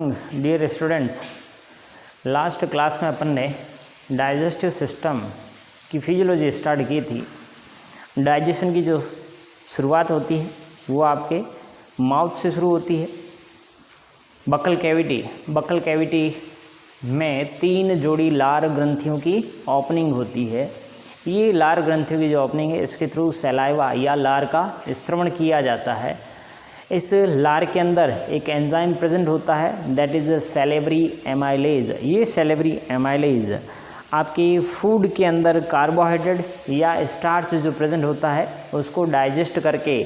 Dear students, last class में अपन ने digestive system की फिजियोलॉजी स्टार्ट की थी। डाइजेशन की जो शुरुआत होती है वो आपके माउथ से शुरू होती है। बक्कल कैविटी में 3 जोड़ी लार ग्रंथियों की ओपनिंग होती है। ये लार ग्रंथियों की जो ओपनिंग है इसके थ्रू सलाइवा या लार का स्रवण किया जाता है। इस लार के अंदर एक एंजाइम प्रेजेंट होता है, दैट इज़ सैलिवरी एमाइलेज। ये सैलिवरी एमाइलेज आपकी फूड के अंदर कार्बोहाइड्रेट या स्टार्च जो प्रेजेंट होता है उसको डाइजेस्ट करके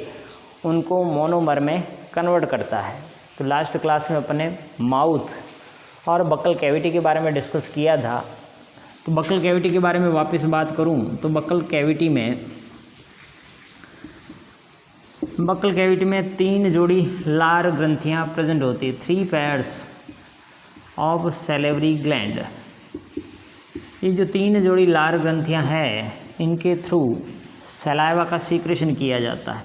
उनको मोनोमर में कन्वर्ट करता है। तो लास्ट क्लास में अपन ने माउथ और बक्कल कैविटी के बारे में डिस्कस किया था। तो बक्कल कैविटी के बारे में वापस बात करूं तो बक्कल कैविटी में 3 जोड़ी लार ग्रंथियां प्रेजेंट होती है, 3 पेयर्स ऑफ सैलिवरी ग्लैंड। ये जो 3 जोड़ी लार ग्रंथियां हैं इनके थ्रू सलाइवा का सीक्रेशन किया जाता है।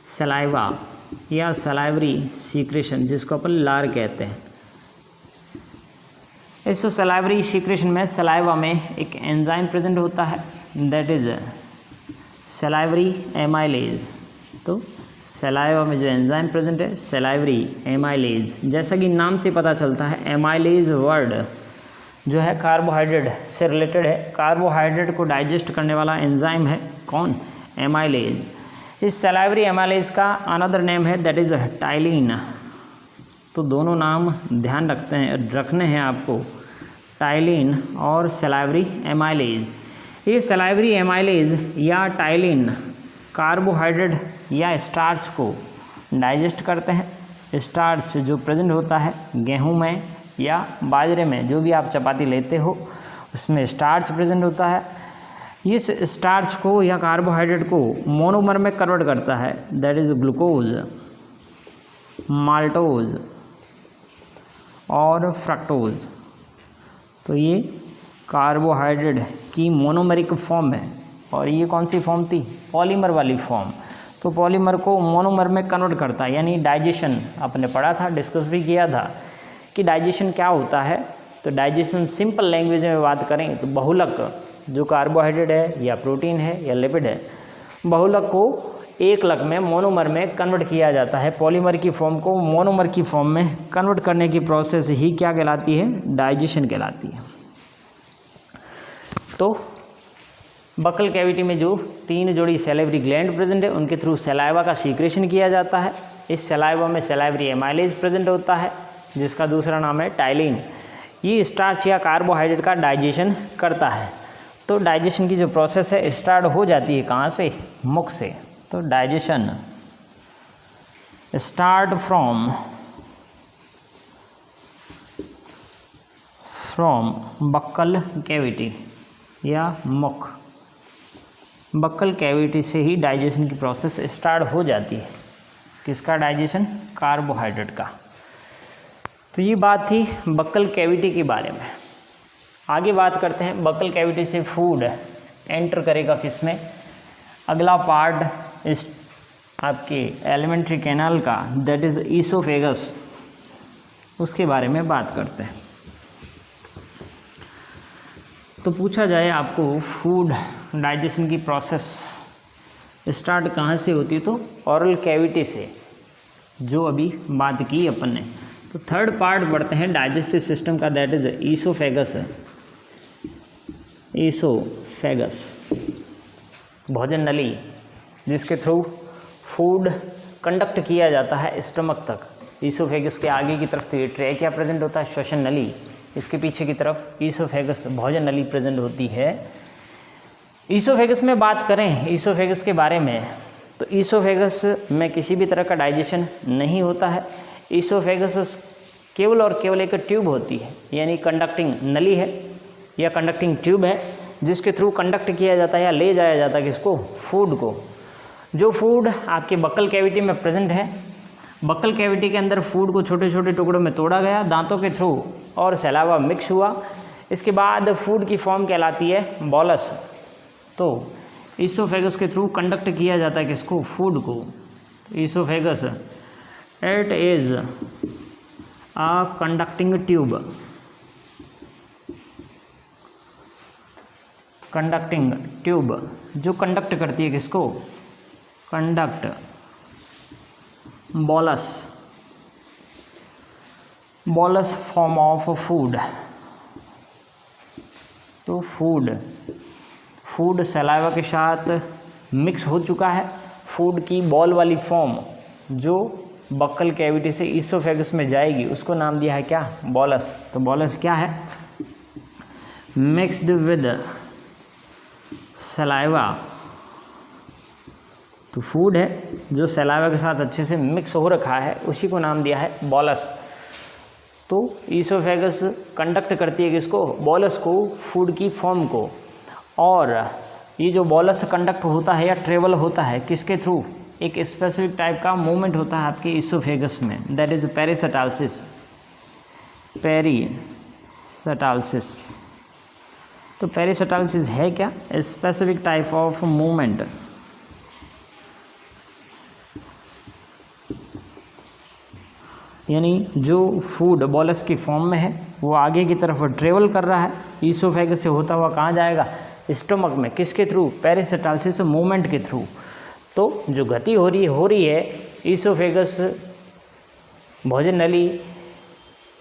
सलाइवा या सलाइवरी सीक्रेशन जिसको अपन लार कहते हैं। इस सलाइवरी सीक्रेशन में सलाइवा में एक एंजाइम प्रेजेंट होता है, दैट इज़ सलाइवरी एमाइलेज। तो सलाइवा में जो एंजाइम प्रेजेंट है सलाइवरी एमाइलेज, जैसा कि नाम से पता चलता है एमाइलेज वर्ड जो है कार्बोहाइड्रेट से रिलेटेड है। कार्बोहाइड्रेट को डाइजेस्ट करने वाला एंजाइम है कौन? एमाइलेज। इस सलाइवरी एमाइलेज का अनदर नेम है दैट इज़ टाइलिन। तो दोनों नाम ध्यान रखने हैं आपको, टाइलिन और सलाइवरी एमाइलेज। ये सलाइवरी एमाइलेज या टाइलिन कार्बोहाइड्रेट या स्टार्च को डाइजेस्ट करते हैं। स्टार्च जो प्रेजेंट होता है गेहूं में या बाजरे में, जो भी आप चपाती लेते हो उसमें स्टार्च प्रेजेंट होता है। इस स्टार्च को या कार्बोहाइड्रेट को मोनोमर में कन्वर्ट करता है, दैट इज़ ग्लूकोज, माल्टोज और फ्रक्टोज। तो ये कार्बोहाइड्रेट की मोनोमरिक फॉर्म है और ये कौन सी फॉर्म थी? पॉलीमर वाली फॉर्म। तो पॉलीमर को मोनोमर में कन्वर्ट करता है, यानी डाइजेशन आपने पढ़ा था, डिस्कस भी किया था कि डाइजेशन क्या होता है। तो डाइजेशन सिंपल लैंग्वेज में बात करें तो बहुलक जो कार्बोहाइड्रेट है या प्रोटीन है या लिपिड है, बहुलक को एक लक में मोनोमर में कन्वर्ट किया जाता है। पॉलीमर की फॉर्म को मोनोमर की फॉर्म में कन्वर्ट करने की प्रोसेस ही क्या कहलाती है? डाइजेशन कहलाती है। तो बक्कल कैविटी में जो 3 जोड़ी सैलिवरी ग्लैंड प्रेजेंट है उनके थ्रू सलाइवा का सीक्रेशन किया जाता है। इस सलाइवा में सलाइवरी एमाइलेज प्रेजेंट होता है जिसका दूसरा नाम है टाइलिन। ये स्टार्च या कार्बोहाइड्रेट का डाइजेशन करता है। तो डाइजेशन की जो प्रोसेस है स्टार्ट हो जाती है कहाँ से? मुख से। तो digestion start from buccal cavity या मुख। बक्कल कैविटी से ही डाइजेशन की प्रोसेस स्टार्ट हो जाती है। किसका डाइजेशन? कार्बोहाइड्रेट का। तो ये बात थी बक्कल कैविटी के बारे में। आगे बात करते हैं बक्कल कैविटी से फूड एंटर करेगा किसमें? अगला पार्ट इस आपके एलिमेंट्री कैनाल का, दैट इज़ ईसोफेगस, उसके बारे में बात करते हैं। तो पूछा जाए आपको फूड डाइजेशन की प्रोसेस स्टार्ट कहाँ से होती है, तो ओरल कैविटी से, जो अभी बात की अपन ने। तो थर्ड पार्ट बढ़ते हैं डाइजेस्टिव सिस्टम का, दैट इज़ ईसोफेगस। ईसोफेगस भोजन नली जिसके थ्रू फूड कंडक्ट किया जाता है स्टमक तक। ईसोफेगस के आगे की तरफ तो ये ट्रैकिया प्रेजेंट होता है, श्वसन नली। इसके पीछे की तरफ ईसोफेगस भोजन नली प्रेजेंट होती है। ईसोफेगस में बात करें ईसोफेगस के बारे में, तो ईसोफेगस में किसी भी तरह का डाइजेशन नहीं होता है। ईसोफेगस केवल और केवल एक ट्यूब होती है, यानी कंडक्टिंग नली है या कंडक्टिंग ट्यूब है जिसके थ्रू कंडक्ट किया जाता है या ले जाया जाता है किसको? फूड को। जो फूड आपके बक्कल कैविटी में प्रेजेंट है, बक्कल कैविटी के अंदर फूड को छोटे छोटे टुकड़ों में तोड़ा गया दांतों के थ्रू और सलाइवा मिक्स हुआ। इसके बाद फूड की फॉर्म कहलाती है बॉलस। तो ईसोफेगस के थ्रू कंडक्ट किया जाता है किसको? फूड को। Oesophagus it is conducting tube, conducting tube जो कंडक्ट करती है किसको, conduct bolus, bolus form of food. तो फूड सलाइवा के साथ मिक्स हो चुका है, फूड की बॉल वाली फॉर्म जो बक्कल कैविटी से ईसोफेगस में जाएगी उसको नाम दिया है क्या, बॉलस। तो बॉलस क्या है, मिक्स्ड विद सलाइवा। तो फूड है जो सलाइवा के साथ अच्छे से मिक्स हो रखा है, उसी को नाम दिया है बॉलस। तो ईसोफेगस कंडक्ट करती है किसको, बॉलस को, फूड की फॉर्म को। और ये जो बॉलस कंडक्ट होता है या ट्रेवल होता है किसके थ्रू, एक स्पेसिफिक टाइप का मूवमेंट होता है आपके ईसोफेगस में, दैट इज पेरिस्टाल्सिस, पेरिस्टाल्सिस। तो पेरिस्टाल्सिस है क्या, स्पेसिफिक टाइप ऑफ मूवमेंट। यानी जो फूड बॉलस की फॉर्म में है वो आगे की तरफ ट्रेवल कर रहा है, ईसोफेगस से होता हुआ कहाँ जाएगा, स्टोमक में, किसके थ्रू, पेरिस्टाल्सिस मूवमेंट के थ्रू। तो जो गति हो रही है ईसोफेगस भोजन नली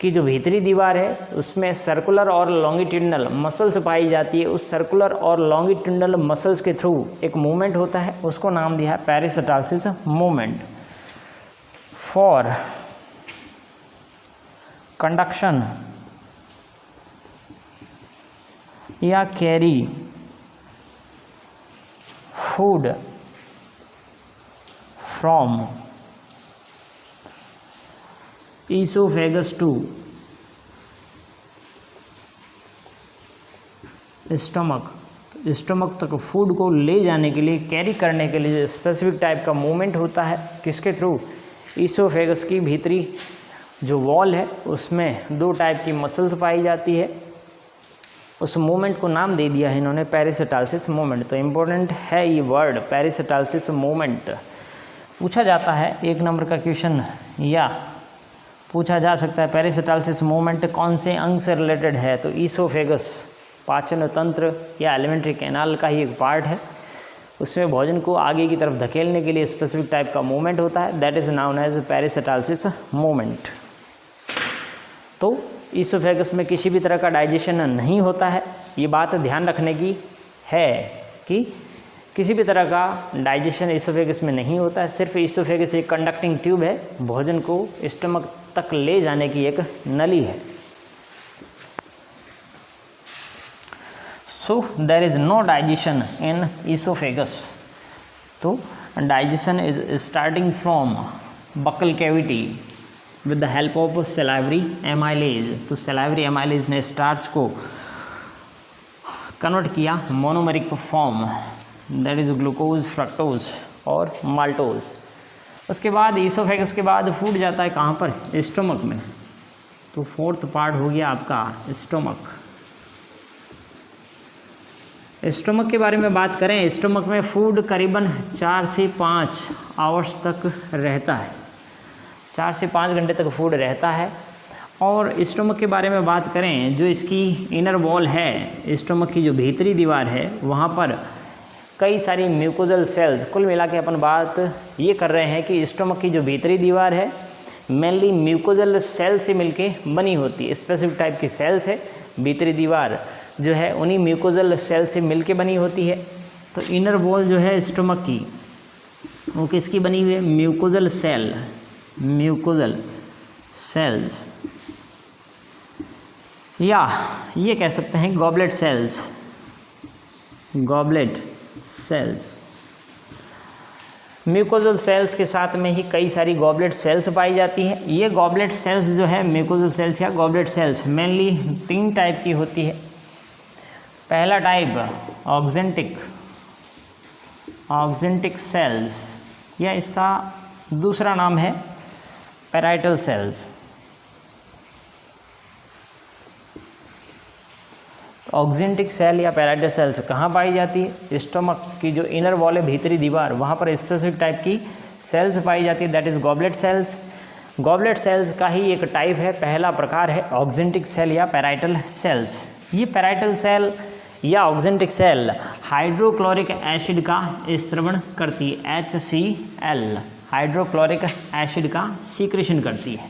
की जो भीतरी दीवार है उसमें सर्कुलर और लॉन्गिट्यूडनल मसल्स पाई जाती है, उस सर्कुलर और लॉन्गिट्यूडनल मसल्स के थ्रू एक मूवमेंट होता है, उसको नाम दिया है पेरिस्टाल्सिस मूवमेंट। फॉर कंडक्शन या carry food from oesophagus to stomach, stomach तक फूड को ले जाने के लिए, कैरी करने के लिए स्पेसिफिक टाइप का मूवमेंट होता है, किसके थ्रू, ईसोफेगस की भीतरी जो वॉल है उसमें दो टाइप की मसल्स पाई जाती है, उस मूवमेंट को नाम दे दिया है इन्होंने पेरिस्टाल्सिस मूवमेंट। तो इम्पोर्टेंट है ये वर्ड पेरिस्टाल्सिस मूवमेंट। पूछा जाता है 1 नंबर का क्वेश्चन, या पूछा जा सकता है पेरिस्टाल्सिस मूवमेंट कौन से अंग से रिलेटेड है। तो ईसोफेगस पाचन तंत्र या एलिमेंट्री कैनाल का ही एक पार्ट है, उसमें भोजन को आगे की तरफ धकेलने के लिए स्पेसिफिक टाइप का मूवमेंट होता है, that is known as peristalsis movement. तो ईसोफेगस में किसी भी तरह का डाइजेशन नहीं होता है, ये बात ध्यान रखने की है कि किसी भी तरह का डाइजेशन ईसोफेगस में नहीं होता है, सिर्फ ईसोफेगस एक कंडक्टिंग ट्यूब है, भोजन को स्टमक तक ले जाने की एक नली है। So there is no digestion in oesophagus. तो digestion is starting from buccal cavity with the help of salivary amylase. तो सलाइवरी एमाइलेज ने स्टार्च को कन्वर्ट किया monomeric form, that is glucose, fructose और माल्टोज। उसके बाद ईसोफेगस के बाद फूड जाता है कहाँ पर, स्टोमक में। तो 4th पार्ट हो गया आपका स्टोमक। स्टोमक के बारे में बात करें, स्टोमक में फूड करीबन 4 से 5 आवर्स तक रहता है, 4 से 5 घंटे तक फूड रहता है। और स्टोमक के बारे में बात करें, जो इसकी इनर वॉल है, स्टोमक की जो भीतरी दीवार है, वहाँ पर कई सारी म्यूकोजल सेल्स, कुल मिला के अपन बात ये कर रहे हैं कि स्टोमक की जो भीतरी दीवार है मेनली म्यूकोजल सेल से मिलके बनी होती है, स्पेसिफिक टाइप की सेल्स है, भीतरी दीवार जो है उन्हीं म्यूकोजल सेल से मिलके बनी होती है। तो इनर वॉल जो है स्टोमक की वो किसकी बनी हुई है, म्यूकोजल सेल, म्यूकोजल सेल्स, या ये कह सकते हैं goblet cells, goblet cells. Mucosal cells के साथ में ही कई सारी गॉबलेट सेल्स पाई जाती है। ये गॉबलेट सेल्स जो है, म्यूकोजल सेल्स या गॉबलेट सेल्स, मेनली 3 टाइप की होती है। पहला टाइप ऑक्जेंटिक सेल्स, या इसका दूसरा नाम है पैराइटल सेल्स। ऑक्जेंटिक सेल या पैराइटल सेल्स कहाँ पाई जाती है, स्टोमक की जो इनर वॉल है, भीतरी दीवार, वहाँ पर स्पेसिफिक टाइप की सेल्स पाई जाती है, that is goblet cells. Goblet sales का ही एक टाइप है, पहला प्रकार है ऑक्जेंटिक सेल या पैराइटल सेल्स। ये पैराइटल सेल या ऑक्जेंटिक सेल हाइड्रोक्लोरिक एसिड का स्त्रवण करती है, HCl हाइड्रोक्लोरिक एसिड का सीक्रेशन करती है।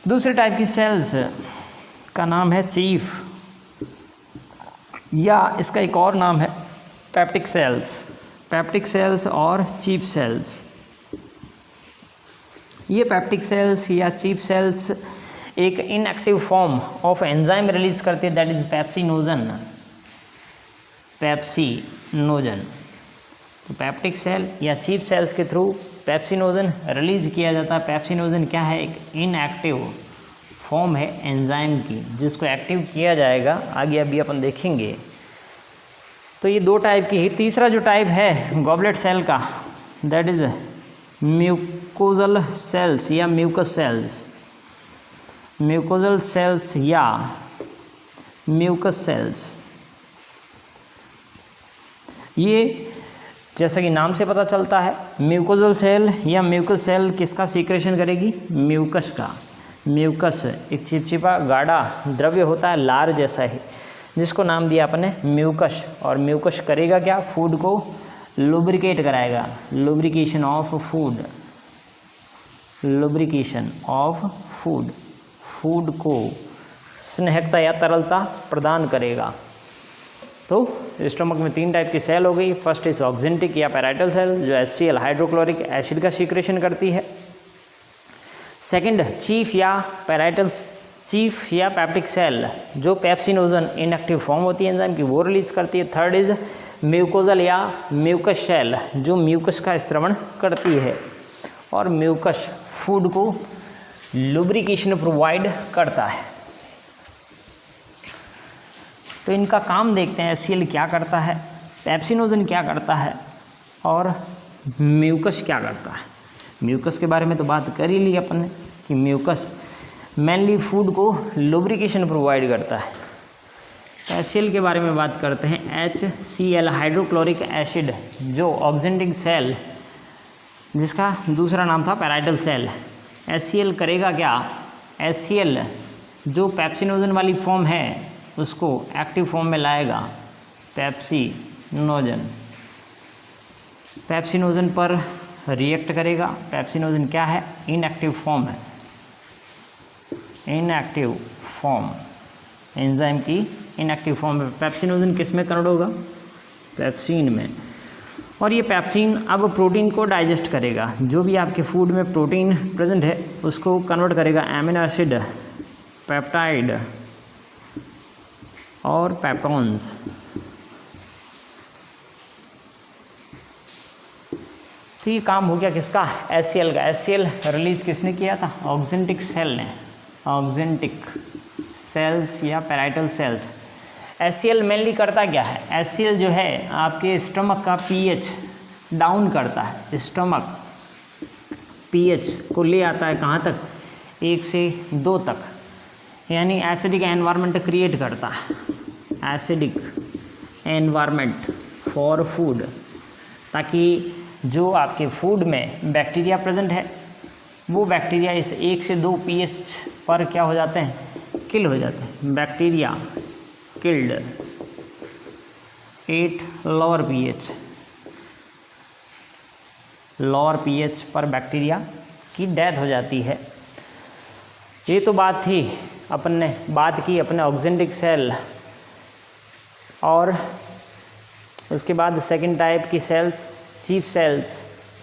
दूसरे टाइप की सेल्स का नाम है चीफ, या इसका एक और नाम है पेप्टिक सेल्स, पेप्टिक सेल्स और चीफ सेल्स। ये पेप्टिक सेल्स या चीफ सेल्स एक inactive form of enzyme release करती है, दैट इज पेप्सिनोजन, पेप्सिनोजन। तो पेप्टिक सेल या चीफ सेल्स के थ्रू पेप्सिनोजन रिलीज किया जाता है। पेप्सिनोजन क्या है? एक इनएक्टिव फॉर्म है एंजाइम की, जिसको एक्टिव किया जाएगा आगे अभी अपन देखेंगे। तो ये दो टाइप की ही। तीसरा जो टाइप है गॉबलेट सेल का, दैट इज म्यूकोजल सेल्स या म्यूकस सेल्स, म्यूकोजल सेल्स या म्यूकस सेल्स। ये जैसा कि नाम से पता चलता है, म्यूकोजल सेल या म्यूकस सेल किसका सीक्रेशन करेगी? म्यूकस का। म्यूकस एक चिपचिपा गाढ़ा द्रव्य होता है, लार जैसा ही, जिसको नाम दिया अपने म्यूकस। और म्यूकस करेगा क्या? फूड को लुब्रिकेट कराएगा, lubrication of food, lubrication of food, food को स्नेहकता या तरलता प्रदान करेगा। तो स्टमक में तीन टाइप की सेल हो गई। फर्स्ट इज ऑक्जेंटिक या पैराइटल सेल जो HCl हाइड्रोक्लोरिक एसिड का सीक्रेशन करती है। सेकंड चीफ या पैराइटल, चीफ या पेप्टिक सेल जो पेप्सिनोजन इनएक्टिव फॉर्म होती है एंजाइम की, वो रिलीज करती है। थर्ड इज म्यूकोजल या म्यूकस सेल जो म्यूकस का स्त्रवण करती है, और म्यूकस फूड को लुब्रिकेशन प्रोवाइड करता है। तो इनका काम देखते हैं, HCl क्या करता है, पेप्सिनोजन क्या करता है, और म्यूकस क्या करता है। म्यूकस के बारे में तो बात कर ही ली अपन ने कि म्यूकस मेनली फूड को लुब्रिकेशन प्रोवाइड करता है। तो HCl के बारे में बात करते हैं। HCl हाइड्रोक्लोरिक एसिड जो ऑक्जेंटिक सेल, जिसका दूसरा नाम था पैराइटल सेल। HCl करेगा क्या? HCl जो पेप्सिनोजन वाली फॉर्म है उसको एक्टिव फॉर्म में लाएगा, पेप्सिनोजन। पेप्सिनोजन पर रिएक्ट करेगा। पेप्सिनोजन क्या है? इनएक्टिव फॉर्म है, इनएक्टिव फॉर्म, एंजाइम की इनएक्टिव फॉर्म है। पेप्सिनोजन किस में कन्वर्ट होगा? पेप्सिन में। और ये पेप्सिन अब प्रोटीन को डाइजेस्ट करेगा, जो भी आपके फूड में प्रोटीन प्रेजेंट है उसको कन्वर्ट करेगा एमिनो एसिड, पेप्टाइड और पेप्टोन्स। तो ये काम हो गया किसका? HCl का। HCl रिलीज किसने किया था? ऑक्जेंटिक सेल ने, ऑक्जेंटिक सेल्स या पैराइटल सेल्स। HCl मेनली करता क्या है? HCl जो है आपके स्टमक का pH डाउन करता है, स्टमक pH को ले आता है कहाँ तक? 1 से 2 तक, यानी एसिडिक एनवायरनमेंट क्रिएट करता है, एसिडिक एनवायरनमेंट फॉर फूड, ताकि जो आपके फूड में बैक्टीरिया प्रेजेंट है वो बैक्टीरिया इस 1 से 2 pH पर क्या हो जाते हैं? किल हो जाते हैं। Bacteria killed at lower pH, lower pH पर बैक्टीरिया की डेथ हो जाती है। ये तो बात थी, अपन ने बात की अपने ऑक्जेंटिक सेल, और उसके बाद सेकंड टाइप की सेल्स चीफ सेल्स।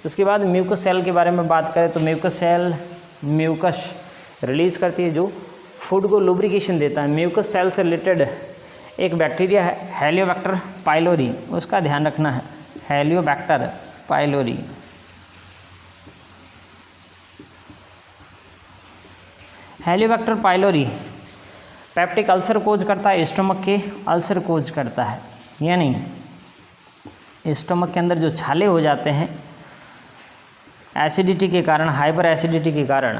उसके बाद म्यूकस सेल के बारे में बात करें तो म्यूकस सेल म्यूकस रिलीज करती है जो फूड को लुब्रिकेशन देता है। म्यूकस सेल से रिलेटेड एक बैक्टीरिया है हेलियोबैक्टर पाइलोरी, उसका ध्यान रखना है, हेलियोबैक्टर पाइलोरी। हेलियोबैक्टर पाइलोरी पेप्टिक अल्सर कोज करता है, स्टमक के अल्सर कोज करता है, यानी स्टमक के अंदर जो छाले हो जाते हैं एसिडिटी के कारण, हाइपर एसिडिटी के कारण,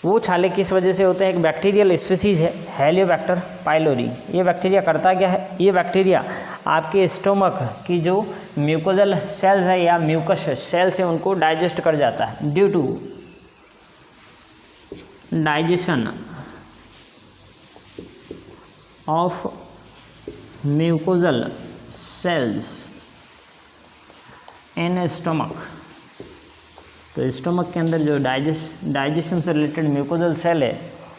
वो छाले किस वजह से होते हैं? एक बैक्टीरियल स्पीसीज है हेलियोबैक्टर पाइलोरी। ये बैक्टीरिया करता क्या है? ये बैक्टीरिया आपके स्टमक की जो म्यूकोजल सेल्स है या म्यूकस सेल्स है उनको डाइजेस्ट कर जाता है। Due to digestion of mucosal cells in stomach. तो स्टमक के अंदर जो डाइजेशन से रिलेटेड म्यूकोजल सेल है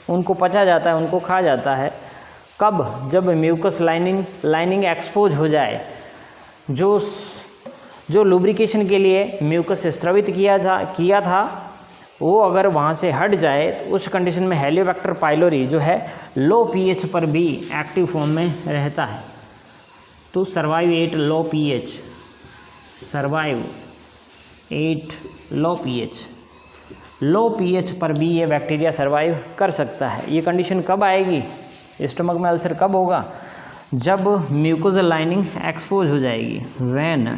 उनको पचा जाता है, उनको खा जाता है। कब? जब म्यूकस लाइनिंग एक्सपोज हो जाए। जो लुब्रिकेशन के लिए म्यूकस स्रावित किया था वो अगर वहाँ से हट जाए तो उस कंडीशन में हेलियोबैक्टर पाइलोरी जो है लो पीएच पर भी एक्टिव फॉर्म में रहता है। तो survive at low pH, survive at low pH पर भी ये बैक्टीरिया सर्वाइव कर सकता है। ये कंडीशन कब आएगी? स्टमक में अल्सर कब होगा? जब म्यूकोजल लाइनिंग एक्सपोज हो जाएगी। व्हेन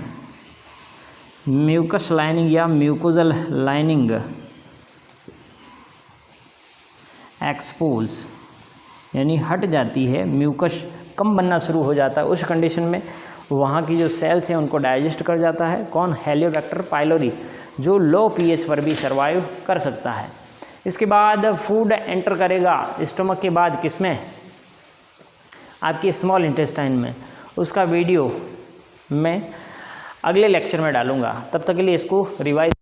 म्यूकस लाइनिंग या म्यूकोजल लाइनिंग एक्सपोज यानी हट जाती है, म्यूकस कम बनना शुरू हो जाता है, उस कंडीशन में वहाँ की जो सेल्स हैं उनको डाइजेस्ट कर जाता है। कौन? हेलियोबैक्टर पाइलोरी, जो लो पीएच पर भी सर्वाइव कर सकता है। इसके बाद फूड एंटर करेगा स्टमक के बाद किसमें? आपके स्मॉल इंटेस्टाइन में। उसका वीडियो मैं अगले लेक्चर में डालूंगा, तब तक के लिए इसको रिवाइज